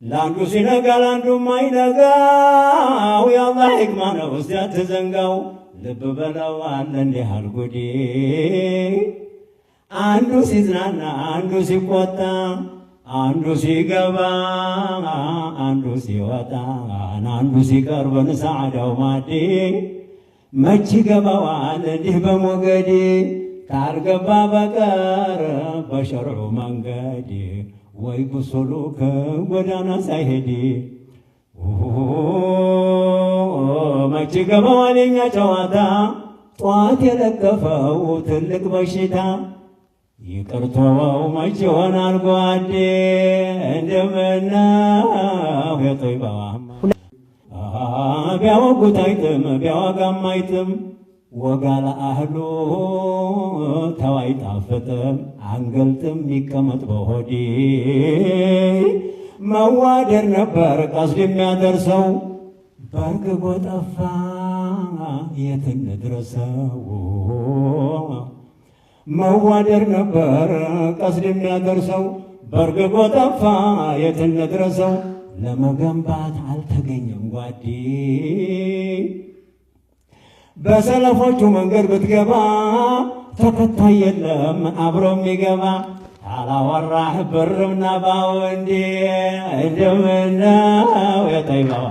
ላንዱ ሲነጋ ላንዱ ማይነጋው የአላህ ሕክማ ነው እስቲ አትዘንጋው። ልብ በለው አለ እንዲህ አልጉዲ አንዱ ሲዝናና አንዱ ሲቆጣ አንዱ ሲገባ አንዱ ሲወጣ አንዱ ሲቀርበን ሰዓዳው ማዲ መች ገባዋል እንዲህ በሞገዲ ካልገባ በቀር በሸርዑ መንገድ ወይ ጉሱሉክ ጎዳና ሳይሄድ መች ገባዋል የኛ ጨዋታ ጧት የለከፈው ትልቅ በሽታ ይቅርቶው መች ይሆናል ጓዴ እንደምነው የጦይባዋ ቢያወጉት አይጥም ቢያወጋም አይጥም ወጋ ለአህሉ ተው አይጣፍጥም አንገልጥም ይቀመጥ በሆዴ መዋደር ነበር ቀስድ የሚያደርሰው በርግጎ ጠፋ የት እንድረሰው መዋደር ነበር ቀስድ የሚያደርሰው በርግጎ ጠፋ የት እንድረሰው ለመገንባት አልተገኘም ጓዴ በሰለፎቹ መንገድ ብትገባ ተከታይ የለም አብሮ የሚገባ አላወራህ ብርምና ባወንዴ እንደምነው የጠይባዋ